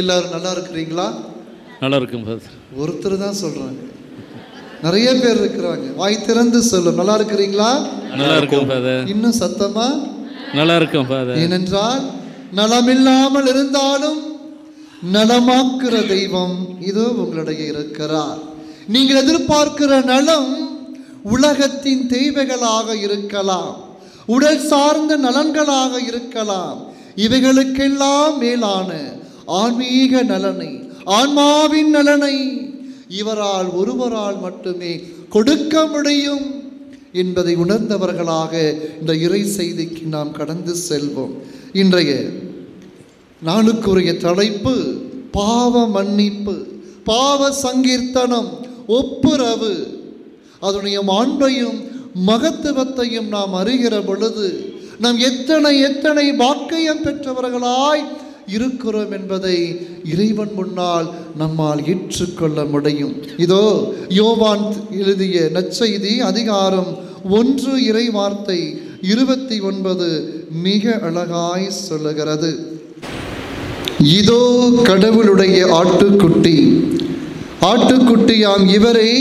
எல்லாரும் நல்லா இருக்கிறீங்களா? நல்லா இருக்கும் ஃபாதர். ஒருத்தர் தான் சொல்றாங்க, நிறைய பேர் இருக்கிறாங்க. வாய் திறந்து சொல்லும், நல்லா இருக்கிறீங்களா? நல்லா இருக்கும் ஃபாதர். இன்னும் சத்தமா நல்லா இருக்கும் ஃபாதர். ஏனென்றால் நலமில்லாமல் இருந்தாலும் நலமாக்குற தெய்வம் இதோ உங்களிடையே இருக்கிறார். நீங்கள் எதிர்பார்க்கிற நலம் உலகத்தின் தேவைகளாக இருக்கலாம், உடல் சார்ந்த நலன்களாக இருக்கலாம். இவைகளுக்கெல்லாம் மேலான ஆன்மீக நலனை, ஆன்மாவின் நலனை இவரால் ஒருவரால் மட்டுமே கொடுக்க முடியும் என்பதை உணர்ந்தவர்களாக இந்த இறை செய்திக்கு நாம் கடந்து செல்வோம். இன்றைய நாளுக்குரிய தலைப்பு பாவ மன்னிப்பு, பாவ சங்கீர்த்தனம், ஒப்புரவு. அதனுடைய மாண்பையும் மகத்துவத்தையும் நாம் அறிகிற பொழுது நாம் எத்தனை பாக்கியம் பெற்றவர்களாய் இருக்கிறோம் என்பதை இறைவன் முன்னால் நம்மால் ஏற்றுக்கொள்ள முடியும். இதோ யோவான் எழுதிய நற்செய்தி அதிகாரம் 1 இறை வார்த்தை 29 மிக அழகாய் சொல்லுகிறது. இதோ கடவுளுடைய ஆட்டுக்குட்டி, ஆட்டுக்குட்டியாம் இவரே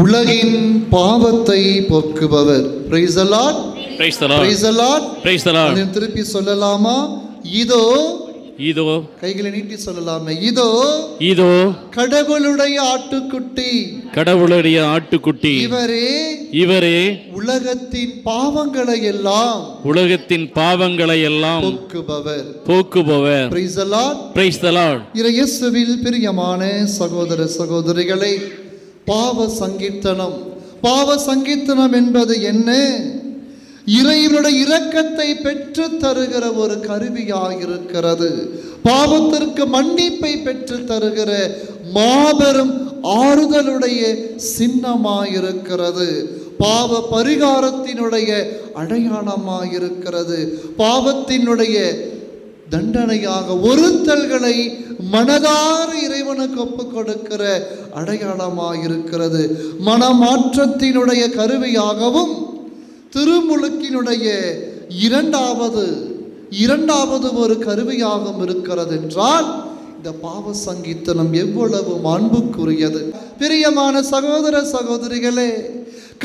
உலகின் பாவத்தை போக்குபவர். Praise the Lord, praise the Lord, praise the Lord, praise the Lord. நான் திருப்பி சொல்லலாமா? இதோ, இதோ, கைகளை நீட்டி சொல்லலாமே, இதோ இதோ கடவுளுடைய ஆட்டுக்குட்டி, கடவுளுடைய ஆட்டுக்குட்டி, இவரே இவரே உலகத்தின் பாவங்களை எல்லாம், உலகத்தின் பாவங்களை எல்லாம் போக்குபவர், போக்குபவர். Praise the Lord, praise the Lord. இயேசுவில் பிரியமான சகோதர சகோதரிகளே, பாவ சங்கீர்த்தனம், பாவ சங்கீர்த்தனம் என்பது என்ன? இறைவனுடைய இரக்கத்தை பெற்று தருகிற ஒரு கருவியாயிருக்கிறது. பாவத்திற்கு மன்னிப்பை பெற்று தருகிற மாபெரும் ஆறுதலுடைய சின்னமாயிருக்கிறது. பாவ பரிகாரத்தினுடைய அடையாளமாயிருக்கிறது. பாவத்தினுடைய தண்டனையாக ஒருத்தல்களை மனதார இறைவனுக்கு ஒப்பு கொடுக்கிற அடையாளமாயிருக்கிறது. மனமாற்றத்தினுடைய கருவியாகவும் திருமுழுக்கினுடைய இரண்டாவது ஒரு கருவியாகவும் இருக்கிறது என்றால் இந்த பாவ சங்கீர்த்தனம் எவ்வளவு மாண்புக்குரியது. பிரியமான சகோதர சகோதரிகளே,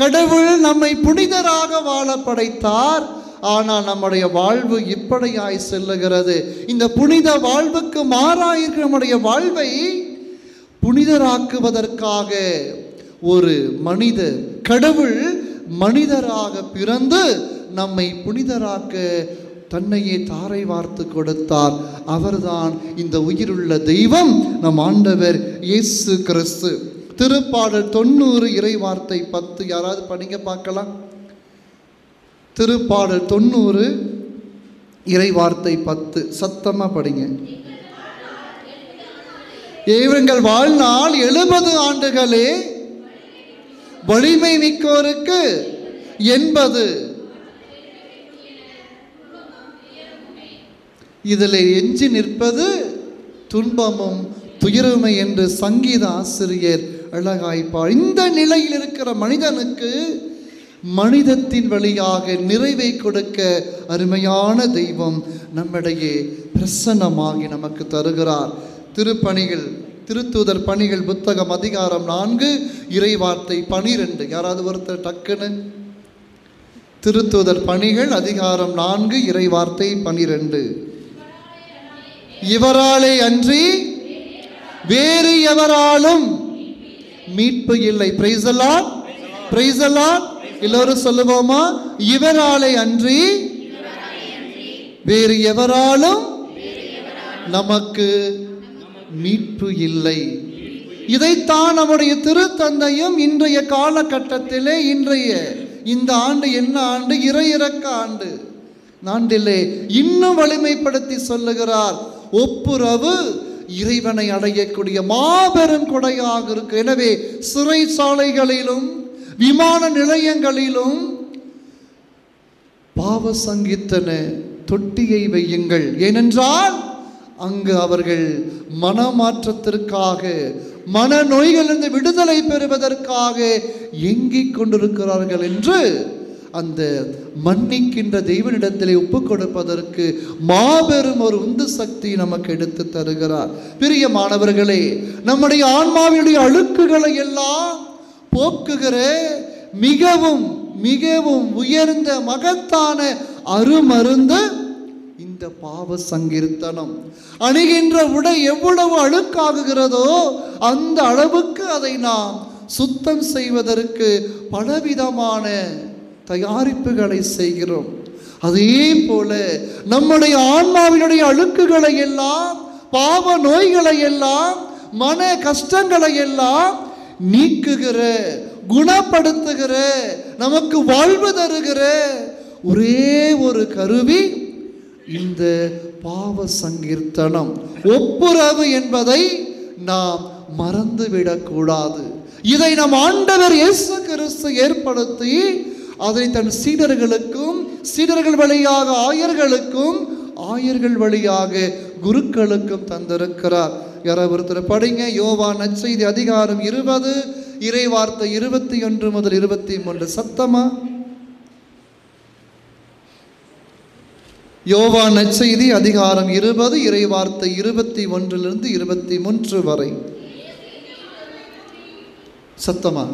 கடவுள் நம்மை புனிதராக வாழ படைத்தார். ஆனால் நம்முடைய வாழ்வு இப்படியாய் செல்லுகிறது. இந்த புனித வாழ்வுக்கு மாறாயிருக்கிற நம்முடைய வாழ்வை புனிதராக்குவதற்காக ஒரு மனிதர், கடவுள் மனிதராக பிறந்து நம்மை புனிதராக்க தன்னையே தாரை வார்த்து கொடுத்தார். அவர்தான் இந்த உயிருள்ள தெய்வம், நம் ஆண்டவர் இயேசு கிறிஸ்து. திருப்பாடல் 90 இறை வார்த்தை 10 யாராவது படிங்க பார்க்கலாம். திருப்பாடல் 90 இறை வார்த்தை 10 சத்தமா படிங்க. எங்கள் வாழ்நாள் 70 ஆண்டுகளே, வலிமை மிக்கோருக்கு 80. இதில் எஞ்சி நிற்பது துன்பமும் துயரமுமே என்று சங்கீத ஆசிரியர் அழகாய்ப்பார். இந்த நிலையில் இருக்கிற மனிதனுக்கு மனிதத்தின் வழியாக நிறைவை கொடுக்க அருமையான தெய்வம் நம்மிடையே பிரசன்னமாகி நமக்கு தருகிறார். திருப்பணிகள், திருத்தூதர் பணிகள் புத்தகம் அதிகாரம் 4 இறை வார்த்தை 12 யாராவது ஒருத்தர் டக்குன்னு. திருத்தூதர் பணிகள் அதிகாரம் 4 இறை வார்த்தை 12. இவராலே அன்றி வேறு எவராலும் மீட்பு இல்லை. Price the Lord, praise the Lord. எல்லோரும் சொல்லுவோமா? இவராலே அன்றி வேறு எவராலும் நமக்கு மீட்பு இல்லை. இதைத்தான் நம்முடைய திருத்தந்தையும் இன்றைய காலகட்டத்திலே, இன்றைய இந்த ஆண்டு என்ன ஆண்டு? இறையிறக்க ஆண்டு ஆண்டிலே இன்னும் வலிமைப்படுத்தி சொல்லுகிறார். ஒப்புரவு இறைவனை அடையக்கூடிய மாபெரும் கொடையாக இருக்கு. எனவே சிறைச்சாலைகளிலும் விமான நிலையங்களிலும் பாவ சங்கீர்த்தன தொட்டியை வையுங்கள். ஏனென்றால் அங்கு அவர்கள் மனமாற்றத்திற்காக, மனநோய்களிலிருந்து விடுதலை பெறுவதற்காக ஏங்கிக் கொண்டிருக்கிறார்கள் என்று அந்த மன்னிக்கின்ற தெய்வனிடத்திலே ஒப்பு கொடுப்பதற்கு மாபெரும் ஒரு உந்து சக்தி நமக்கு எடுத்து தருகிறார். பிரியமானவர்களே, நம்முடைய ஆன்மாவினுடைய அழுக்குகளை எல்லாம் போக்குகிற மிகவும் மிகவும் உயர்ந்த மகத்தான அருமருந்து இந்த பாவ சங்கீர்த்தனம். அணிகின்ற உடை எவ்வளவு அழுக்காகுகிறதோ அந்த அளவுக்கு அதை நாம் சுத்தம் செய்வதற்கு பலவிதமான தயாரிப்புகளை செய்கிறோம். அதே போல நம்முடைய ஆன்மாவினுடைய அழுக்குகளை எல்லாம், பாவ நோய்களை எல்லாம், மன கஷ்டங்களை எல்லாம் நீக்குகிற, குணப்படுத்துகிற, நமக்கு வாழ்வு தருகிற ஒரே ஒரு கருவி இந்த பாவ சங்கீர்த்தனம். ஒப்புரவு என்பதை நாம் மறந்துவிடக்கூடாது. இதை நம் ஆண்டவர் இயேசு கிறிஸ்து ஏற்படுத்தி அதை தன் சீடர்களுக்கும், சீடர்கள் வழியாக ஆயர்களுக்கும், ஆயர்கள் வழியாக குருக்களுக்கும் தந்திருக்கிறார். யாராவது ஒருத்தர் படிங்க. யோவான் நற்செய்தி அதிகாரம் 20 இறைவார்த்தை 21 முதல் 23. சத்தமா? யோவான் நற்செய்தி அதிகாரம் 20 இறைவார்த்தை 21 23 வரை. சத்தமா?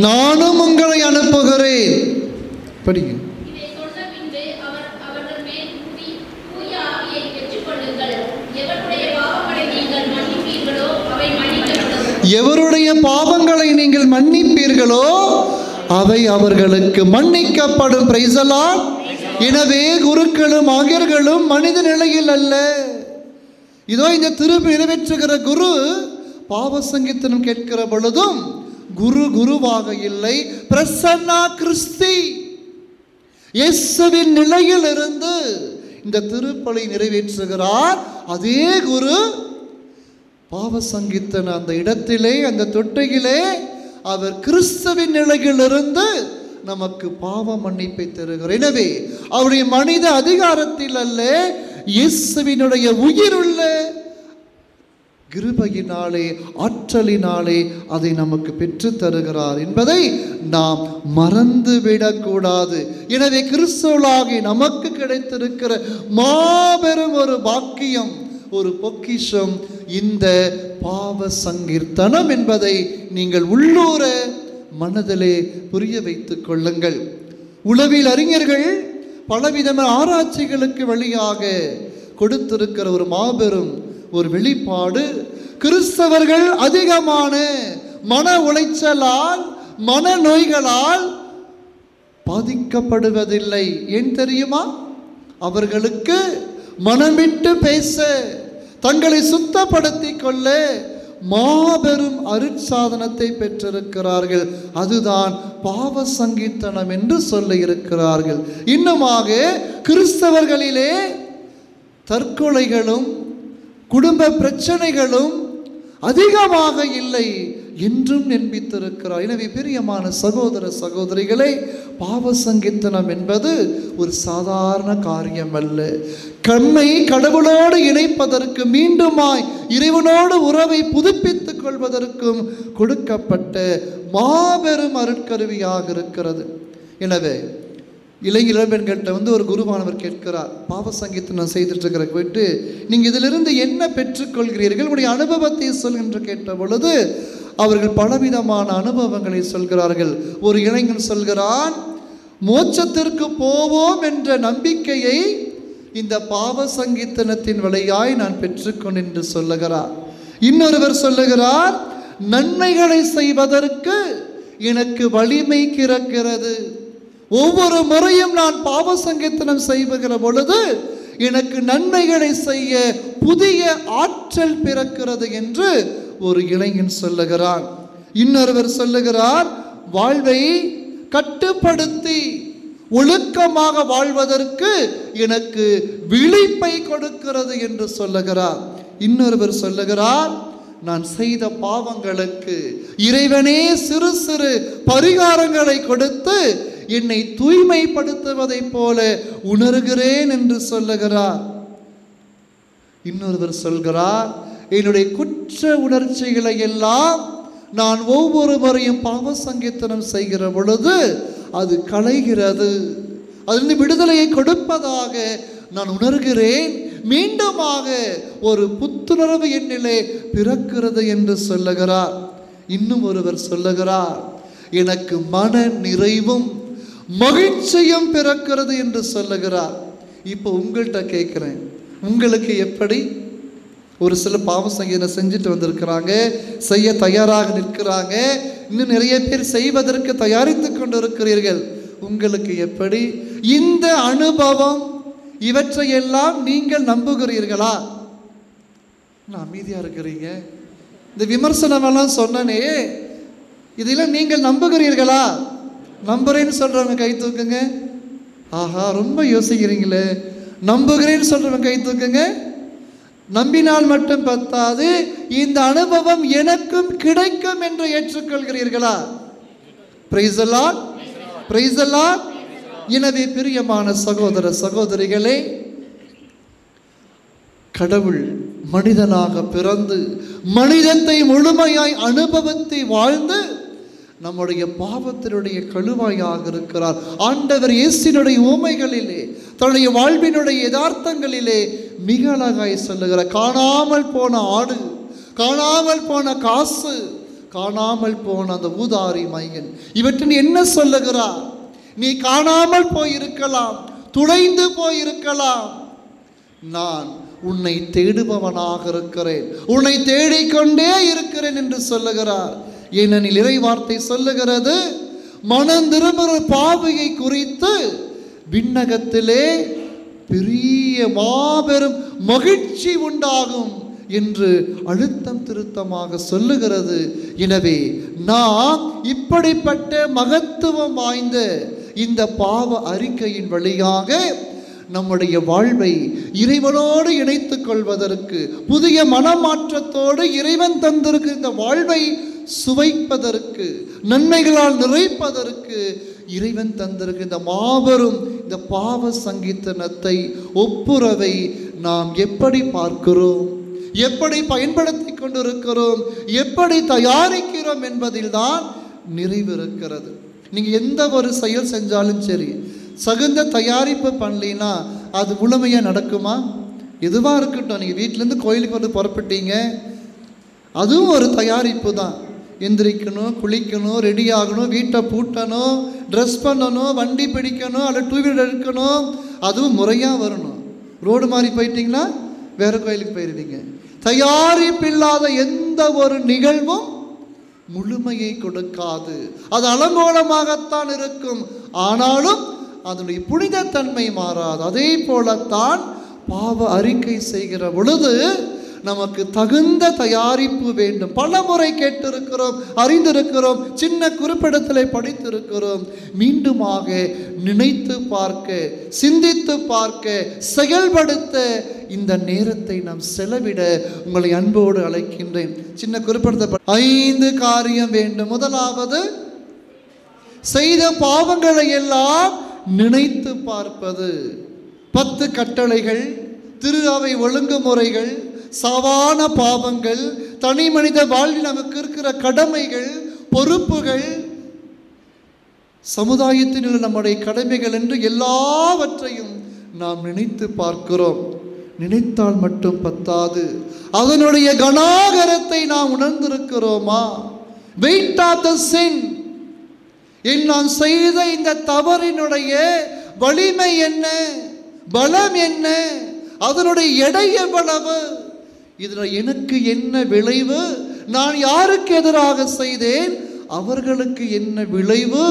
நானும் உங்களை அனுப்புகிறேன். படிங்க. எவருடைய பாவங்களை நீங்கள் மன்னிப்பீர்களோ அவை அவர்களுக்கு மன்னிக்கப்படும். Price the Lord. எனவே குருக்களும் ஆயர்களும் மனித நிலையில் அல்ல. இதோ இந்த திருப்பி நிறைவேற்றுகிற குரு பாவ சங்கீர்த்தனம் கேட்கிற பொழுதும் குரு குருவாக இல்லை, பிரசன்னா கிறிஸ்தி இயேசுவின் நிலையில் இருந்து இந்த திருப்பலி நிறைவேற்றுகிறார். அதே குரு பாவ சங்கீர்த்தன அந்த இடத்திலே, அந்த தொட்டையிலே அவர் கிறிஸ்துவின் நிலையிலிருந்து நமக்கு பாவ மன்னிப்பை தருகிறார். எனவே அவருடைய மனித அதிகாரத்தில் அல்ல, இயேசுவினுடைய உயிருள்ள கிருபையினாலே, ஆற்றலினாலே அதை நமக்கு பெற்று தருகிறார் என்பதை நாம் மறந்துவிடக்கூடாது. எனவே கிறிஸ்துவாகி நமக்கு கிடைத்திருக்கிற மாபெரும் ஒரு பாக்கியம், ஒரு பொக்கிஷம் இந்த பாவ சங்கீர்த்தனம் என்பதை நீங்கள் உள்ளூர மனதிலே புரிய வைத்துக் கொள்ளுங்கள். உளவியல் அறிஞர்கள் பலவிதமான ஆராய்ச்சிகளுக்கு வழியாக கொடுத்திருக்கிற ஒரு மாபெரும் ஒரு வெளிப்பாடு, கிறிஸ்தவர்கள் அதிகமான மன உளைச்சலால், மன நோய்களால் பாதிக்கப்படுவதில்லை. ஏன் தெரியுமா? அவர்களுக்கு மனமிட்டு பேச, தங்களை சுத்தப்படுத்திக் கொள்ள மாபெரும் அருட்சாதனத்தை பெற்றிருக்கிறார்கள். அதுதான் பாவ சங்கீர்த்தனம் என்று சொல்லி இருக்கிறார்கள். இன்னுமாக கிறிஸ்தவர்களிலே தற்கொலைகளும் குடும்ப பிரச்சனைகளும் அதிகமாக இல்லை என்றும் நிரூபித்திருக்கிறார். எனவே பிரியமான சகோதர சகோதரிகளே, பாவ சங்கீர்த்தனம் என்பது ஒரு சாதாரண காரியம் அல்ல. கண்ணை கடவுளோடு இணைப்பதற்கு, மீண்டுமாய் இறைவனோடு உறவை புதுப்பித்துக் கொள்வதற்கும் கொடுக்கப்பட்ட மாபெரும் அருட்கருவியாக இருக்கிறது. எனவே இளம்பெண்கள்கிட்ட ஒரு குருவானவர் கேட்கிறார், பாவ சங்கீர்த்தனம் செய்துட்டு இருக்கிற போயிட்டு, நீங்கள் இதிலிருந்து என்ன பெற்றுக்கொள்கிறீர்கள், உங்களுடைய அனுபவத்தை சொல் என்று கேட்ட பொழுது அவர்கள் பலவிதமான அனுபவங்களை சொல்கிறார்கள். ஒரு இளைஞன் சொல்கிறான், மோட்சத்திற்கு போவோம் என்ற நம்பிக்கையை இந்த பாவ சங்கீர்த்தனத்தின் வழியாய் நான் பெற்றுக்கொண்டு என்று சொல்லுகிறார். இன்னொருவர் சொல்லுகிறார், நன்மைகளை செய்வதற்கு எனக்கு வலிமை கிறக்கிறது. ஒவ்வொரு முறையும் நான் பாவ சங்கீர்த்தனம் செய்கிற பொழுது எனக்கு நன்மைகளை செய்ய புதிய ஆற்றல் பிறக்கிறது என்று ஒரு இளைஞன் சொல்லுகிறான். இன்னொருவர் சொல்லுகிறார், வாழ்வை கட்டுப்படுத்தி ஒழுக்கமாக வாழ்வதற்கு எனக்கு விழிப்பை கொடுக்கிறது என்று சொல்லுகிறார். இன்னொருவர் சொல்லுகிறார், நான் செய்த பாவங்களுக்கு இறைவனே சிறு சிறு பரிகாரங்களை கொடுத்து என்னை தூய்மைப்படுத்துவதைப் போல உணர்கிறேன் என்று சொல்லுகிறார். இன்னொருவர் சொல்கிறார், என்னுடைய குற்ற உணர்ச்சிகளை எல்லாம் நான் ஒவ்வொரு முறையும் பாவ சங்கீர்த்தனம் செய்கிற பொழுது அது களைகிறது, அதிலிருந்து விடுதலையை கொடுப்பதாக நான் உணர்கிறேன். மீண்டுமாக ஒரு புத்துணர்வு என்னிலே பிறக்கிறது என்று சொல்லுகிறார். இன்னும் ஒருவர் சொல்லுகிறார், எனக்கு மன நிறைவும் மகிழ்ச்சியும் பிறக்கிறது என்று சொல்லுகிறார். இப்போ உங்கள்கிட்ட கேட்குறேன், உங்களுக்கு எப்படி? ஒரு சில பாவ சங்கீதம் செஞ்சுட்டு வந்திருக்கிறாங்க, செய்ய தயாராக நிற்கிறாங்க, இன்னும் நிறைய பேர் செய்வதற்கு தயாரித்து கொண்டு இருக்கிறீர்கள். உங்களுக்கு எப்படி இந்த அனுபவம்? இவற்றையெல்லாம் நீங்கள் நம்புகிறீர்களா? அமைதியா இருக்கிறீங்க. இந்த விமர்சனம் எல்லாம் சொன்னனே, இதெல்லாம் நீங்கள் நம்புகிறீர்களா? நம்புறேன்னு சொல்றவங்க கை தூக்குங்க. ஆஹா, ரொம்ப யோசிக்கிறீங்களே. நம்புகிறேன்னு சொல்றவங்க கை தூக்குங்க. நம்பினால் மட்டும் பத்தாது, இந்த அனுபவம் எனக்கும் கிடைக்கும் என்று ஏற்றுக்கொள்கிறீர்களா? Praise the Lord, praise the Lord. எனவே பிரியமான சகோதர சகோதரிகளே, கடவுள் மனிதனாக பிறந்து மனிதத்தை முழுமையாய் அனுபவத்தை வாழ்ந்து நம்முடைய பாவத்தினுடைய கழுவாயாக இருக்கிறார். ஆண்டவர் இயேசுவினுடைய உவமைகளிலே, தன்னுடைய வாழ்வினுடைய யதார்த்தங்களிலே மிக அழகாய் சொல்லுகிறார். காணாமல் போன ஆடு, காணாமல் போன காசு, காணாமல் போன அந்த ஊதாரி மையன், இவற்றின் என்ன சொல்லுகிறார்? நீ காணாமல் போயிருக்கலாம், துளைந்து போயிருக்கலாம், நான் உன்னை தேடுபவனாக இருக்கிறேன், உன்னை தேடிக்கொண்டே இருக்கிறேன் என்று சொல்லுகிறார். ஏனெனில் இறை வார்த்தை சொல்லுகிறது, மனம் திரும்புகிற பாவியை குறித்து விண்ணகத்திலே பெரிய மாபெரும் மகிழ்ச்சி உண்டாகும் என்று அழுத்தம் திருத்தமாக சொல்லுகிறது. எனவே நாம் இப்படிப்பட்ட மகத்துவம் வாய்ந்த இந்த பாவ அறிக்கையின் வழியாக நம்முடைய வாழ்வை இறைவனோடு இணைத்துக் கொள்வதற்கு, புதிய மனமாற்றத்தோடு இறைவன் தந்திருக்கிற இந்த வாழ்வை சுவைப்பதற்கு, நன்மைகளால் நிறைப்பதற்கு இறைவன் தந்திருக்கிற இந்த மாபெரும் இந்த பாவ சங்கீர்த்தனத்தை, ஒப்புரவை நாம் எப்படி பார்க்கிறோம், எப்படி பயன்படுத்தி கொண்டிருக்கிறோம், எப்படி தயாரிக்கிறோம் என்பதில் தான் நிறைவு இருக்கிறது. நீங்க எந்த ஒரு செயல் செஞ்சாலும் சரி, தகுந்த தயாரிப்பு பண்ணலினா அது முழுமையா நடக்குமா? எதுவாக இருக்கட்டும், நீங்கள் வீட்டிலேருந்து கோயிலுக்கு வந்து புறப்பட்டீங்க, அதுவும் ஒரு தயாரிப்பு தான். எந்திரிக்கணும், குளிக்கணும், ரெடி ஆகணும், வீட்டை பூட்டணும், ட்ரெஸ் பண்ணணும், வண்டி பிடிக்கணும், அல்ல டூ வீலர் எடுக்கணும், அதுவும் முறையாக வரணும். ரோடு மாறி போயிட்டீங்கன்னா வேற கோயிலுக்கு போயிடுவீங்க. தயாரிப்பில்லாத எந்த ஒரு நிகழ்வும் முழுமையை கொடுக்காது. அது அலங்கோலமாகத்தான் இருக்கும், ஆனாலும் அதனுடைய புனிதத்தன்மை மாறாது. அதே போலத்தான் பாவ அறிக்கை செய்கிற பொழுது நமக்கு தகுந்த தயாரிப்பு வேண்டும். பல முறை கேட்டிருக்கிறோம், அறிந்திருக்கிறோம், சின்ன குறிப்பிடத்தில் படித்திருக்கிறோம். மீண்டுமாக நினைத்து பார்க்க, சிந்தித்து பார்க்க, செயல்படுத்த இந்த நேரத்தை நாம் செலவிட உங்களை அன்போடு அழைக்கின்றேன். சின்ன குறிப்பிடத்தை 5 காரியம் வேண்டும். முதலாவது, செய்த பாவங்களை எல்லாம் நினைத்து பார்ப்பது. 10 கட்டளைகள், திரு அவை ஒழுங்குமுறைகள், சாவான பாவங்கள், தனி மனித வாழ்வில் நமக்கு இருக்கிற கடமைகள், பொறுப்புகள், சமுதாயத்தில் உள்ள நம்முடைய கடமைகள் என்று எல்லாவற்றையும் நாம் நினைத்து பார்க்கிறோம். நினைத்தால் மட்டும் பத்தாது, அதனுடைய கணாகரத்தை நாம் உணர்ந்திருக்கிறோமா? வெயிட் ஆஃப் த சின், நான் செய்த இந்த தவறினுடைய வலிமை என்ன, பலம் என்ன, அதனுடைய எடை எவ்வளவு, இதில் எனக்கு என்ன விளைவு, நான் யாருக்கு எதிராக செய்தேன், அவர்களுக்கு என்ன விளைவு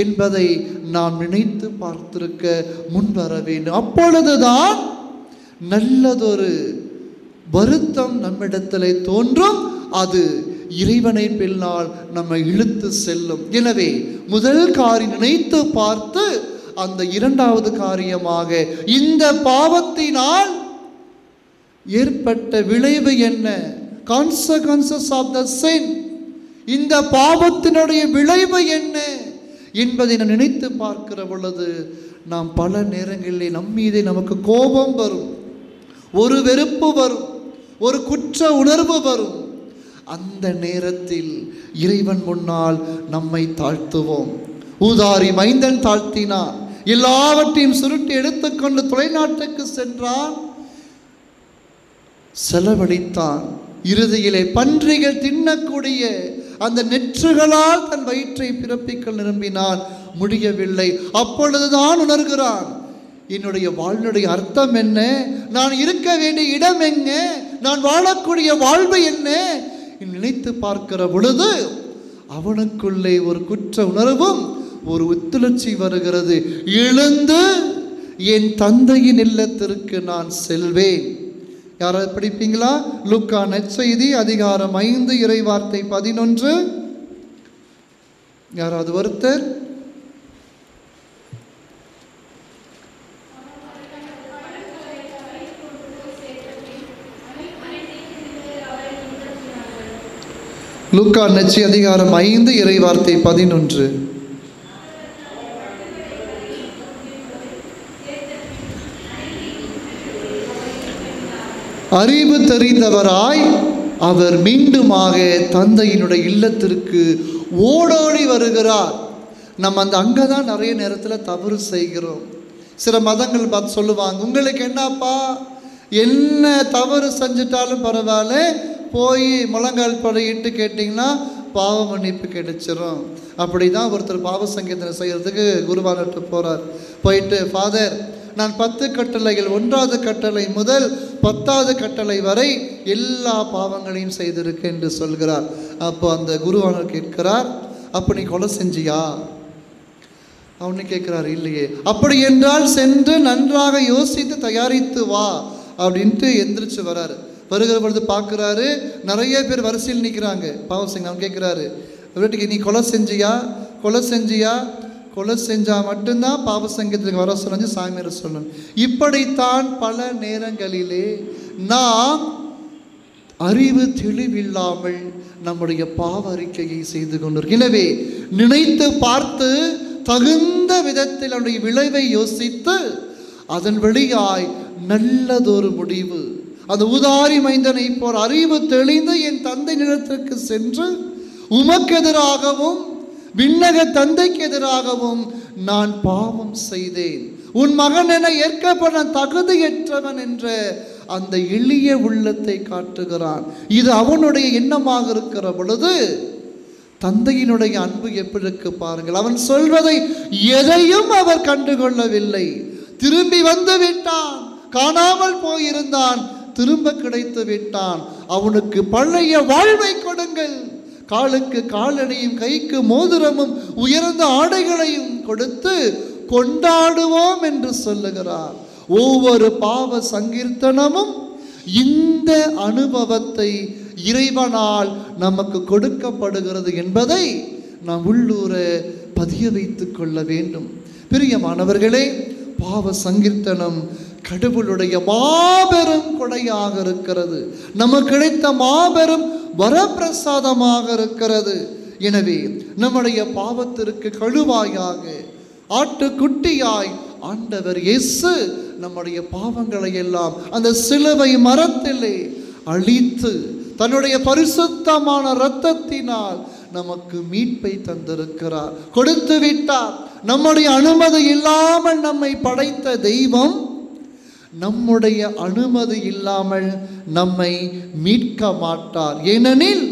என்பதை நாம் நினைத்து பார்த்திருக்க முன்வர வேண்டும். அப்பொழுதுதான் நல்லதொரு வருத்தம் நம்மிடத்திலே தோன்றும். அது இறைவனை பின்னால் நம்மை இழுத்து செல்லும். எனவே முதல் காரியம் நினைத்து பார்த்து, அந்த 2வது காரியமாக இந்த பாவத்தினால் ஏற்பட்ட விளைவு என்ன, consequences of the sin, இந்த பாவத்தினுடைய விளைவு என்ன என்பதை நான் நினைத்து பார்க்கிற பொழுது நாம் பல நேரங்களிலே நம்மீதே நமக்கு கோபம் வரும், ஒரு வெறுப்பு வரும், ஒரு குற்ற உணர்வு வரும். அந்த நேரத்தில் இறைவன் முன்னால் நம்மை தாழ்த்துவோம். ஊதாரி மைந்தன் தாழ்த்தினான், எல்லாவற்றையும் சுருட்டி எடுத்துக்கொண்டு தொலைநாட்டுக்கு சென்றான், செலவழித்தான். இறுதியிலே பன்றிகள் தின்னக்கூடிய அந்த நெற்றுகளால் தன் வயிற்றை பிறப்பிக்க நிரம்பினான், முடியவில்லை. அப்பொழுதுதான் உணர்கிறான், என்னுடைய வாழ்வுடைய அர்த்தம் என்ன, நான் இருக்க வேண்டிய இடம் எங்க, நான் வாழக்கூடிய வாழ்வு என்ன நினைத்து பார்க்கிற பொழுது அவனுக்குள்ளே ஒரு குற்ற உணர்வும் ஒரு உத்துளர்ச்சி வருகிறது. எழுந்து என் தந்தையின் இல்லத்திற்கு நான் செல்வேன். யாராவது படிப்பீங்களா? லூக்கா நற்செய்தி அதிகாரம் 5 இறைவார்த்தை 11. யாராவது ஒருத்தர்? லூக்கா நற்செய்தி அதிகாரம் 5 இறைவார்த்தை 11. அறிவு தெரிந்தவராய் அவர் மீண்டுமாக தந்தையினுடைய இல்லத்திற்கு ஓடோடி வருகிறார். நம்ம அங்கே தான் நிறைய நேரத்தில் தவறு செய்கிறோம். சில மதங்கள் பார்த்து சொல்லுவாங்க, உங்களுக்கு என்னப்பா, என்ன தவறு செஞ்சிட்டாலும் பரவாயில்ல, போய் முழங்கால் படையிட்டு கேட்டிங்கன்னா பாவ மன்னிப்பு கிடைச்சிரும். அப்படி தான் ஒருத்தர் பாவ சங்கீதனை செய்கிறதுக்கு குருவானர்கிட்ட போகிறார். போயிட்டு, ஃபாதர், நான் 10 கட்டளைகள் 1வது கட்டளை முதல் 10வது கட்டளை வரை எல்லா பாவங்களையும் செய்திருக்கேன் என்று சொல்கிறார். அப்போ அந்த குருவானர் கேட்கிறார், அப்போ நீ கொலை செஞ்சியா? அவனு கேட்குறார், இல்லையே. அப்படி என்றால் சென்று நன்றாக யோசித்து தயாரித்து வா அப்படின்ட்டு எந்திரிச்சு வராரு. வருகிற பொழுது பார்க்குறாரு, நிறைய பேர் வரிசையில் நிற்கிறாங்க. பாவம் செய்ய அவன் கேட்குறாரு, வீட்டுக்கு நீ கொலை செஞ்சியா? கொலை செஞ்சியா? கொலை செஞ்சால் மட்டும்தான் பாவ சங்கீதத்துக்கு வர சொல்லி சாமியார் சொல்லணும். இப்படித்தான் பல நேரங்களிலே நாம் அறிவு தெளிவில்லாமல் நம்முடைய பாவ அறிக்கையை செய்து கொண்டிருக்கிறோம். எனவே நினைத்து பார்த்து தகுந்த விதத்தில் அவனுடைய விளைவை யோசித்து அதன் வழியாய் நல்லதொரு முடிவு. அந்த ஊதாரி மைந்தனை போர் அறிவு தெளிந்து என் தந்தை நிலத்திற்கு சென்று உமக்கு எதிராகவும் விண்ணக தந்தைக்கு எதிராகவும் நான் பாவம் செய்தேன், உன் மகன் என ஏற்கப்பட தகுதியற்றவன் என்ற அந்த எளிய உள்ளத்தை காட்டுகிறான். இது அவனுடைய எண்ணமாக இருக்கிற பொழுது தந்தையினுடைய அன்பு எப்படி இருக்கு பாருங்கள். அவன் சொல்வதை எதையும் அவர் கண்டுகொள்ளவில்லை. திரும்பி வந்து விட்டான், காணாமல் போயிருந்தான், திரும்ப கிடைத்து விட்டான். அவனுக்கு பழைய வாழ்வை கொடுங்கள், காலுக்கு காலணியும் கைக்கு மோதிரமும் உயர்ந்த ஆடைகளையும் கொடுத்து கொண்டாடுவோம் என்று சொல்லுகிறார். ஒவ்வொரு பாவ சங்கீர்த்தனமும் இந்த அனுபவத்தை இறைவனால் நமக்கு கொடுக்கப்படுகிறது என்பதை நாம் உள்ளூர பதிய வைத்துக் கொள்ள வேண்டும். பிரியமானவர்களே, பாவ சங்கீர்த்தனம் கடவுளுடைய மாபெரும் கொடையாக இருக்கிறது, நமக்கு கிடைத்த மாபெரும் வரப்பிரசாதமாக இருக்கிறது. எனவே நம்முடைய பாவத்திற்கு கழுவாயாக ஆட்டுக்குட்டியாய் ஆண்டவர் இயேசு நம்முடைய பாவங்களை எல்லாம் அந்த சிலுவை மரத்திலே அழித்து தன்னுடைய பரிசுத்தமான இரத்தத்தினால் நமக்கு மீட்பை தந்திருக்கிறார், கொடுத்து விட்டார். நம்முடைய அனுமதி இல்லாமல் நம்மை படைத்த தெய்வம் நம்முடைய அனுமதி இல்லாமல் நம்மை மீட்க மாட்டார். ஏனெனில்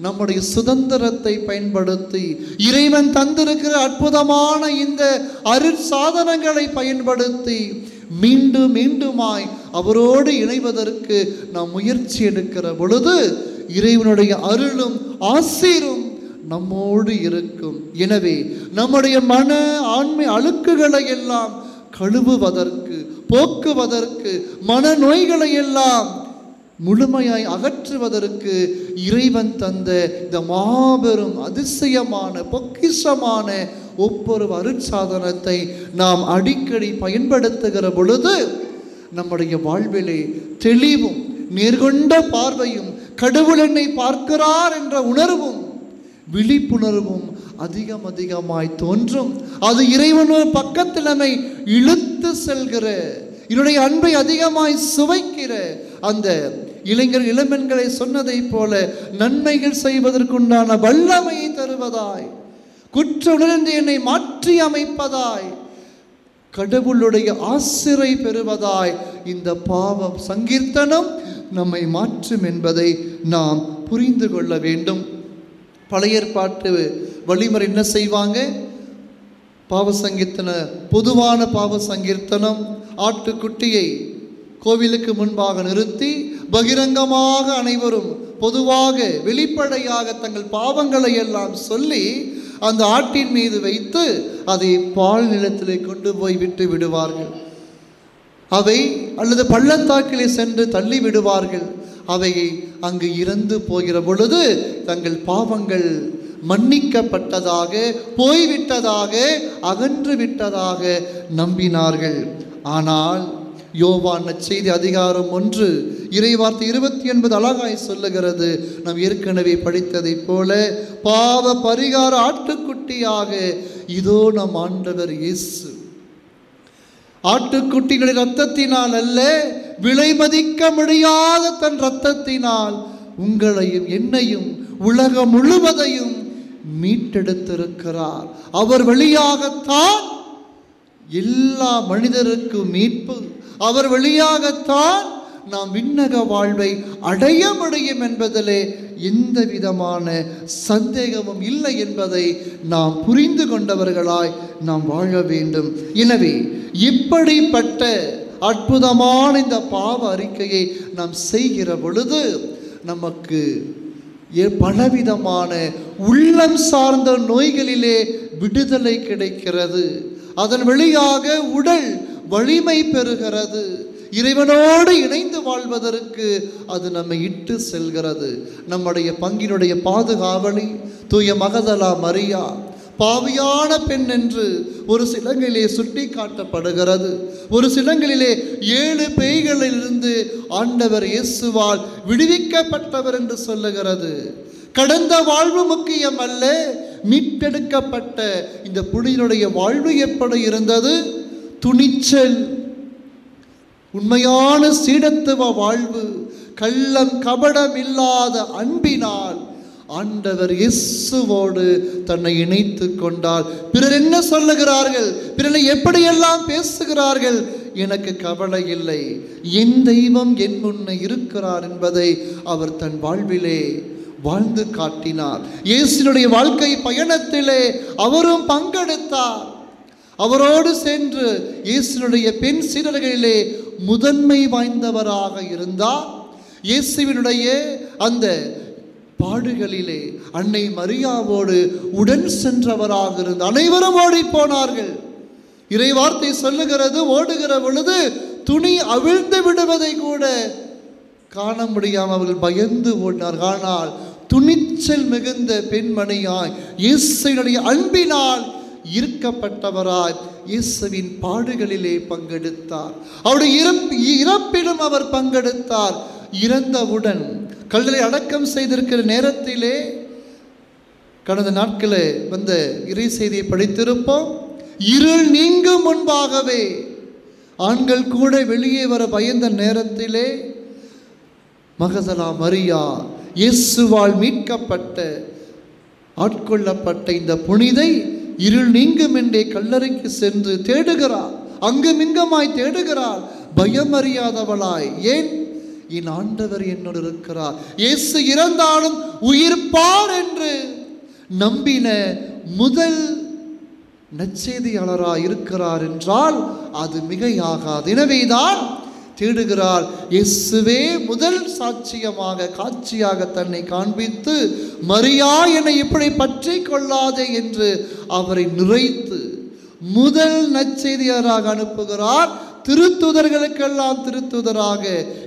நம்முடைய சுதந்திரத்தை பயன்படுத்தி இறைவன் தந்திருக்கிற அற்புதமான இந்த அருட்சாதனங்களை பயன்படுத்தி மீண்டும் மீண்டுமாய் அவரோடு இணைவதற்கு நாம் முயற்சி எடுக்கிற பொழுது இறைவனுடைய அருளும் ஆசீரும் நம்மோடு இருக்கும். எனவே நம்முடைய மன ஆன்மை அழுக்குகளை எல்லாம் கழுவுவதற்கு, போக்குவதற்கு, மனநோய்களை எல்லாம் முழுமையாய் அகற்றுவதற்கு இறைவன் தந்த இந்த மாபெரும் அதிசயமான பொக்கிஷமான ஒவ்வொரு அருட்சாதனத்தை நாம் அடிக்கடி பயன்படுத்துகிற பொழுது நம்முடைய வாழ்விலே தெளிவும் நேர்கொண்ட பார்வையும் கடவுள் என்னை பார்க்கிறார் என்ற உணர்வும் விழிப்புணர்வும் அதிகமாய் தோன்றும். அது இறைவனோட பக்கத்தில் நம்மை இழுத்து செல்கிற, என்னுடைய அன்பை அதிகமாய் சுவைக்கிற அந்த இளைஞர் இளம்பெண்களை சொன்னதை போல நன்மைகள் செய்வதற்குண்டான வல்லமையை தருவதாய், குற்ற உணர்ந்து என்னை மாற்றி அமைப்பதாய், கடவுளுடைய ஆசிரை பெறுவதாய் இந்த பாவ சங்கீர்த்தனம் நம்மை மாற்றும் என்பதை நாம் புரிந்து கொள்ள வேண்டும். பழைய ஏற்பாட்டு வழிமுறை என்ன செய்வாங்க? பாவ சங்கீர்த்தன பொதுவான பாவ சங்கீர்த்தனம், ஆட்டுக்குட்டியை கோவிலுக்கு முன்பாக நிறுத்தி பகிரங்கமாக அனைவரும் பொதுவாக வெளிப்படையாக தங்கள் பாவங்களை எல்லாம் சொல்லி அந்த ஆட்டின் மீது வைத்து அதை பால் நிலத்திலே கொண்டு போய் விட்டு விடுவார்கள். அவை அல்லது பள்ளத்தாக்கிலே சென்று தள்ளி விடுவார்கள். அவை அங்கு இறந்து போகிற பொழுது தங்கள் பாவங்கள் மன்னிக்கப்பட்டதாக, போய்விட்டதாக, அகன்று விட்டதாக நம்பினார்கள். ஆனால் யோவான் நற்செய்தி அதிகாரம் 1 இறைவார்த்தை 29 அழகாய் சொல்லுகிறது. நாம் ஏற்கனவே படித்ததை போல பாவ பரிகார ஆட்டுக்குட்டியாக இதோ நம் ஆண்டவர் இயேசு ஆட்டுக்குட்டிகளின் இரத்தத்தினால் அல்ல, விலை மதிக்க முடியாத தன் இரத்தத்தினால் உங்களையும் என்னையும் உலகம் முழுவதையும் மீட்டெடுத்திருக்கிறார். அவர் வழியாகத்தான் எல்லா மனிதருக்கும் மீட்பு, அவர் வழியாகத்தான் நாம் விண்ணக வாழ்வை அடைய முடியும் என்பதிலே எந்த விதமான சந்தேகமும் இல்லை என்பதை நாம் புரிந்து கொண்டவர்களாய் நாம் வாழ வேண்டும். எனவே இப்படிப்பட்ட அற்புதமான இந்த பாவ அறிக்கையை நாம் செய்கிற பொழுது நமக்கு பலவிதமான உள்ளம் சார்ந்த நோய்களிலே விடுதலை கிடைக்கிறது. அதன் வழியாக உடல் வலிமை பெறுகிறது. இறைவனோடு இணைந்து வாழ்வதற்கு அது நம்மை இட்டு செல்கிறது. நம்முடைய பங்கினுடைய பாதுகாவலி தூய மகதலா மரியா பாவியான பெண் என்று ஒரு சிலங்களிலே சுட்டி காட்டப்படுகிறது. ஒரு சிலங்களிலே 7 பேய்களிலிருந்து ஆண்டவர் இயேசுவால் விடுவிக்கப்பட்டவர் என்று சொல்லுகிறது. கடந்த வாழ்வு முக்கியம் அல்ல, மீட்டெடுக்கப்பட்ட இந்த புனிதனுடைய வாழ்வு எப்படி இருந்தது? துணிச்சல், உண்மையான சீடத்துவ வாழ்வு, கள்ளம் கபடம் இல்லாத அன்பினால் ஆண்டவர் இயேசுவோடு தன்னை இணைத்து கொண்டார். பிறர் என்ன சொல்லுகிறார்கள், பிறரை எப்படியெல்லாம் பேசுகிறார்கள், எனக்கு கவலை இல்லை, என் தெய்வம் என் முன்னே இருக்கிறார் என்பதை அவர் தன் வாழ்விலே வாழ்ந்து காட்டினார். இயேசுனுடைய வாழ்க்கை பயணத்திலே அவரும் பங்கெடுத்தார். அவரோடு சென்று இயேசுனுடைய பெண் சீடர்களிலே முதன்மை வாய்ந்தவராக இருந்தார். இயேசுவினுடைய அந்த பாடுகளிலே அன்னை மரியாவோடு உடன் சென்றவராக இருந்த அனைவரும் ஓடி போனார்கள். இறைவார்த்தை சொல்லுகிறது, ஓடுகிற பொழுது துணி அவிழ்ந்து விடுவதை கூட காண முடியாமல் அவர்கள் பயந்து ஓடினார். ஆனால் துணிச்சல் மிகுந்த பெண்மணியாய் இயேசுவினுடைய அன்பினால் ஈர்க்கப்பட்டவராய் இயேசுவின் பாடுகளிலே பங்கெடுத்தார். அவருடைய இறப்பிலும் அவர் பங்கெடுத்தார். இறந்தவுடன் கல்லறை அடக்கம் செய்திருக்கிற நேரத்திலே கடந்த நாட்களே வந்த இறை செய்தியை படித்திருப்போம். இருள் நீங்கும் முன்பாகவே ஆண்கள் கூட வெளியே வர பயந்த நேரத்திலே மகதலா மரியா இயேசுவால் மீட்கப்பட்ட ஆட்கொள்ளப்பட்ட இந்த புனிதை இருள் நீங்கும் என்றே கல்லறைக்கு சென்று தேடுகிறார். அங்குமிங்குமாய் தேடுகிறார், பயம் அறியாதவளாய். ஏன்? என் ஆண்டவர் என்னோடு இருக்கிறார், இயேசு இறந்தாலும் உயிர்ப்பார் என்று நம்பின முதல் நற்செய்தியாளராய் இருக்கிறார் என்றால் அது மிகையாகாது. எனவேதான் தேடுகிறார். இயேசுவே முதல் சாட்சியமாக காட்சியாக தன்னை காண்பித்து, மரியா என்னை இப்படி பற்றி கொள்ளாதே என்று அவரை நிறைத்து முதல் நற்செய்தியாளராக அனுப்புகிறார். திருத்துதர்களுக்கெல்லாம் திருத்துதராக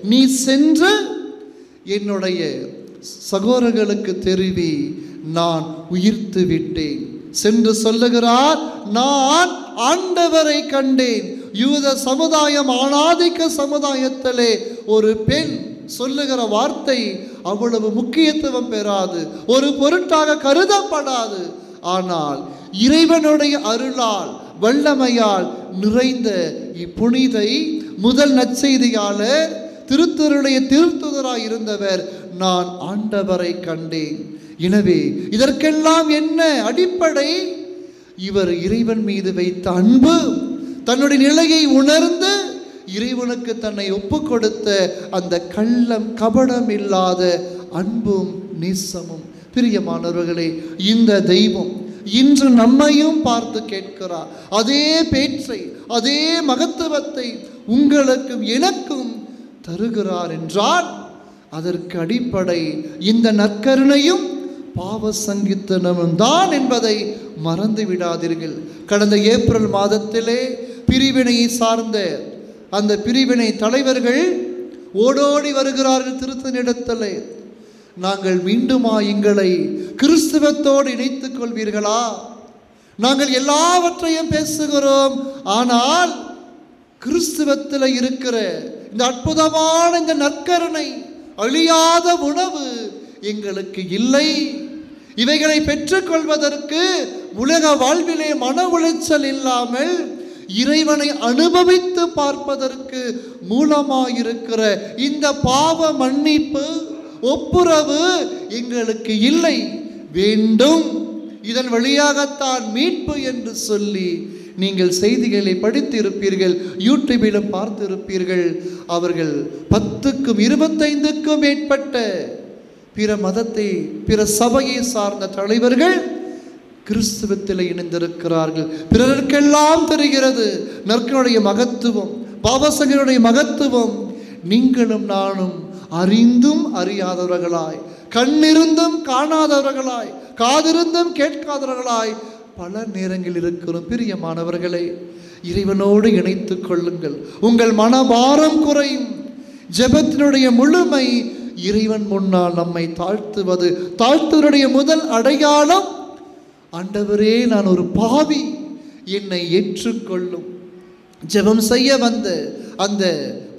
நீ சென்று என்னுடைய சகோதரர்களுக்கு தெரிவி, நான் உயிர்த்து விட்டேன் சென்று சொல்லுகிறார். நான் ஆண்டவரை கண்டேன். யூத சமுதாயம், ஆணாதிக்க சமுதாயத்திலே ஒரு பெண் சொல்லுகிற வார்த்தை அவ்வளவு முக்கியத்துவம் பெறாது, ஒரு பொருட்டாக கருதப்படாது. ஆனால் இறைவனுடைய அருளால் வல்லமையால் நிறைந்த இப்புனிதை முதல் நற்செய்தியாளர் திருத்தருடைய திருத்துதராய் இருந்தவர், நான் ஆண்டவரை கண்டேன். எனவே இதற்கெல்லாம் என்ன அடிப்படை? இவர் இறைவன் மீது வைத்த அன்பு, தன்னுடைய நிலையை உணர்ந்து இறைவனுக்கு தன்னை ஒப்பு கொடுத்த அந்த கள்ளம் கபடம் இல்லாத அன்பும் நேசமும். பிரியமானவர்களே, இந்த தெய்வம் இன்று நம்மையும் பார்த்து கேட்கிறார். அதே பேற்றை, அதே மகத்துவத்தை உங்களுக்கும் எனக்கும் தருகிறார் என்றால் அதற்கு அடிப்படை இந்த நற்கருணையும் பாவ சங்கீர்த்தனமும் தான் என்பதை மறந்து விடாதீர்கள். கடந்த ஏப்ரல் மாதத்திலே பிரிவினையை சார்ந்த அந்த பிரிவினை தலைவர்கள் ஓடோடி வருகிறார்கள் திருத்தனிடத்தில். நாங்கள் மீண்டுமா எங்களை கிறிஸ்துவத்தோடு இணைத்துக் கொள்வீர்களா? நாங்கள் எல்லாவற்றையும் பேசுகிறோம், ஆனால் கிறிஸ்துவத்தில் இருக்கிற இந்த அற்புதமான இந்த நற்கருணை அழியாத உணவு எங்களுக்கு இல்லை. இவைகளை பெற்றுக்கொள்வதற்கு உலக வாழ்விலே மன உளைச்சல் இல்லாமல் இறைவனை அனுபவித்து பார்ப்பதற்கு மூலமாயிருக்கிற இந்த பாவ மன்னிப்பு, ஒப்புரவு எங்களுக்கு இல்லை, வேண்டும். இதன் வழியாகத்தான் மீட்பு என்று சொல்லி நீங்கள் செய்திகளை படித்திருப்பீர்கள், யூடியூபிலும் பார்த்திருப்பீர்கள். அவர்கள் 10க்கும் 25க்கும் மேற்பட்ட பிற மதத்தை, பிற சபையை சார்ந்த தலைவர்கள் கிறிஸ்துவத்தில் இணைந்திருக்கிறார்கள். பிறருக்கெல்லாம் தெரிகிறது நற்கருணையுடைய மகத்துவம், பாவசங்கருடைய மகத்துவம். நீங்களும் நானும் அறிந்தும் அறியாதவர்களாய், கண்ணிருந்தும் காணாதவர்களாய், காதிருந்தும் கேட்காதவர்களாய் பல நேரங்கள் இருக்கிறோம். பிரியமானவர்களே, இறைவனோடு இணைத்துக் கொள்ளுங்கள். உங்கள் மனபாரம் குறையும். ஜெபத்தினுடைய முழுமை இறைவன் முன்னால் நம்மை தாழ்த்துவது. தாழ்த்துவனுடைய முதல் அடையாளம், ஆண்டவரே நான் ஒரு பாவி, என்னை ஏற்றுக்கொள்ளும். ஜெபம் செய்ய வந்த அந்த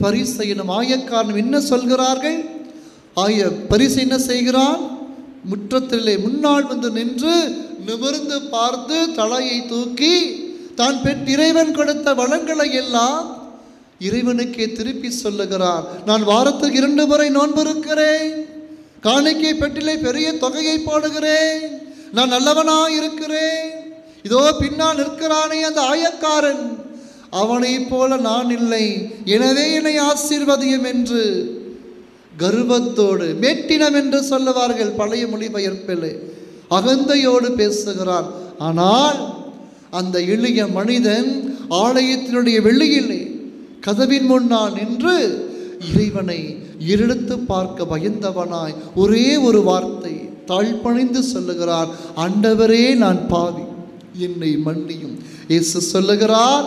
பரிசையனும் ஆயக்காரனும் என்ன சொல்கிறார்கள்? பரிசை என்ன செய்கிறான்? முற்றத்திலே முன்னால் வந்து நின்று நிமிர்ந்து பார்த்து தலையை தூக்கி தான் இறைவன் கொடுத்த வளங்களை எல்லாம் இறைவனுக்கே திருப்பி சொல்லுகிறான். நான் வாரத்துக்கு 2 முறை நோன்பு இருக்கிறேன், காணிக்கை பெட்டிலே பெரிய தொகையை போடுகிறேன், நான் நல்லவனாய் இருக்கிறேன். இதோ பின்னால் நிற்கிறானே அந்த ஆயக்காரன், அவனை போல நான் இல்லை, எனவே என்னை ஆசீர்வதியும் என்று கர்வத்தோடு, மேட்டினம் என்று சொல்லுவார்கள் பழைய மொழிபெயர்ப்பில், அகந்தையோடு பேசுகிறான். ஆனால் அந்த எளிய மனிதன் ஆலயத்தினுடைய வெளியிலே கதவின் முன்னால் நின்று இறைவனை எடுத்து பார்க்க பயந்தவனாய் ஒரே ஒரு வார்த்தை தாழ்பணிந்து சொல்லுகிறார், ஆண்டவரே நான் பாவி, என்னை மன்னியும். இயேசு சொல்லுகிறார்,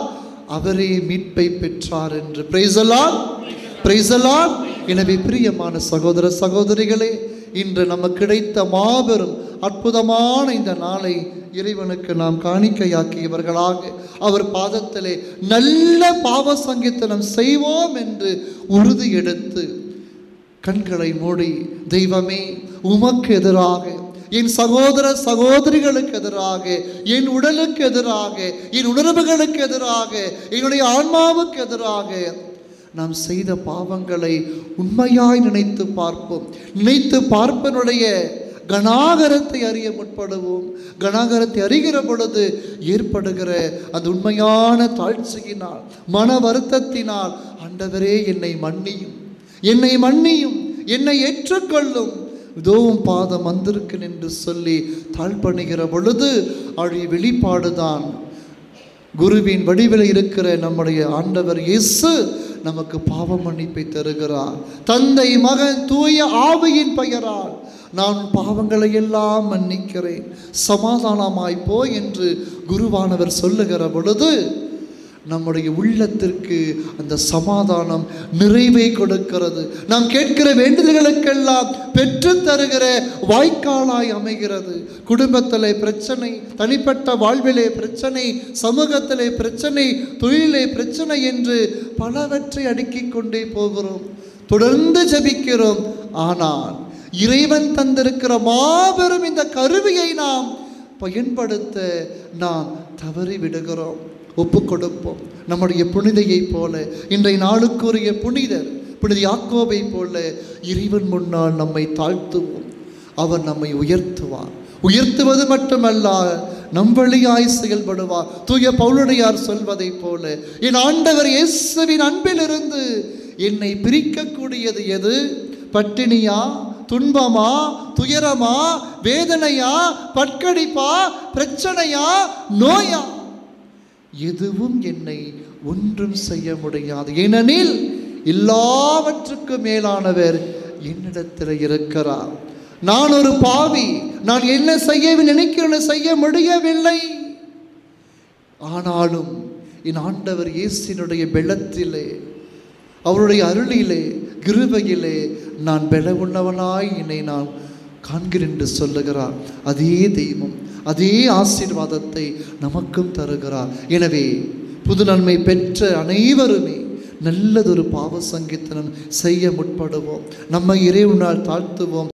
அவரே மீட்பை பெற்றார் என்று. Price the Lord, praise the Lord. எனவே பிரியமான சகோதர சகோதரிகளே, இன்று நமக்கு கிடைத்த மாபெரும் அற்புதமான இந்த நாளை இறைவனுக்கு நாம் காணிக்கையாக்கியவர்களாக அவர் பாதத்திலே நல்ல பாவ சங்கீர்த்தனம் செய்வோம் என்று உறுதி எடுத்து கண்களை மூடி, தெய்வமே உமக்கு எதிராக, என் சகோதர சகோதரிகளுக்கு எதிராக, என் உடலுக்கு எதிராக, என் உணர்வுகளுக்கு எதிராக, என்னுடைய ஆன்மாவுக்கு எதிராக நாம் செய்த பாவங்களை உண்மையாய் நினைத்து பார்ப்போம். நினைத்து பார்ப்பனுடைய கணாகரத்தை அறிய முற்படுவோம். கணாகரத்தை அறிகிற பொழுது ஏற்படுகிற அந்த உண்மையான தாழ்ச்சியினால், மன வருத்தத்தினால், ஆண்டவரே என்னை மன்னியும், என்னை மன்னியும், என்னை ஏற்றுக்கொள்ளும், இதோவும் பாதம் வந்திருக்கேன் என்று சொல்லி தாழ்பணிகிற பொழுது அழி வெளிப்பாடுதான் குருவின் வடிவில் இருக்கிற நம்முடைய ஆண்டவர் இயேசு நமக்கு பாவ மன்னிப்பை தருகிறார். தந்தை மகன் தூய ஆவியின் பெயரால் நான் பாவங்களை எல்லாம் மன்னிக்கிறேன், சமாதானமாய் போ என்று குருவானவர் சொல்லுகிற பொழுது நம்முடைய உள்ளத்திற்கு அந்த சமாதானம் நிறைவை கொடுக்கிறது. நாம் கேட்கிற வேண்டுதல்களுக்கெல்லாம் பெற்று தருகிற வாய்க்காலாய் அமைகிறது. குடும்பத்திலே பிரச்சனை, தனிப்பட்ட வாழ்விலே பிரச்சனை, சமூகத்திலே பிரச்சனை, தொழிலே பிரச்சனை என்று பலவற்றை அடுக்கிக் கொண்டே போகிறோம். தொடர்ந்து ஜெபிக்கிறோம். ஆனால் இறைவன் தந்திருக்கிற மாபெரும் இந்த கருவியை நாம் பயன்படுத்த நாம் தவறி விடுகிறோம். ஒப்பு கொடுப்போம். நம்முடைய புனிதையை போல இன்றைய நாளுக்குரிய புனிதர் புனித யாக்கோபை போல இறைவன் முன்னால் நம்மை தாழ்த்துவோம். அவர் நம்மை உயர்த்துவார். உயர்த்துவது மட்டுமல்ல, நம் வழியாய் செயல்படுவார். தூய பவுலடியார் சொல்வதை போல, என் ஆண்டவர் இயேசுவின் அன்பிலிருந்து என்னை பிரிக்கக்கூடியது எது? பட்டினியா, துன்பமா, துயரமா, வேதனையா, பட்கடிப்பா, பிரச்சனையா, நோயா? எதுவும் என்னை ஒன்றும் செய்ய முடியாது. ஏனெனில் எல்லாவற்றுக்கும் மேலானவர் என்னிடத்தில் இருக்கிறார். நான் ஒரு பாவி, நான் என்ன செய்ய நினைக்கிறேன்னு செய்ய முடியவில்லை. ஆனாலும் என் ஆண்டவர் இயேசுவினுடைய பெலத்திலே, அவருடைய அருளிலே, கிருபையிலே நான் பெல உண்ணவனாய் என்னை நான் காண்கிறேன் என்று சொல்லுகிறார். அதே தெய்வம் அதே ஆசீர்வாதத்தை நமக்கும் தருகிறார். எனவே புது நன்மை பெற்ற அனைவருமே நல்லதொரு பாவ சங்கீர்த்தனம் செய்ய முற்படுவோம். நம்ம இறைவனால் தாழ்த்துவோம்.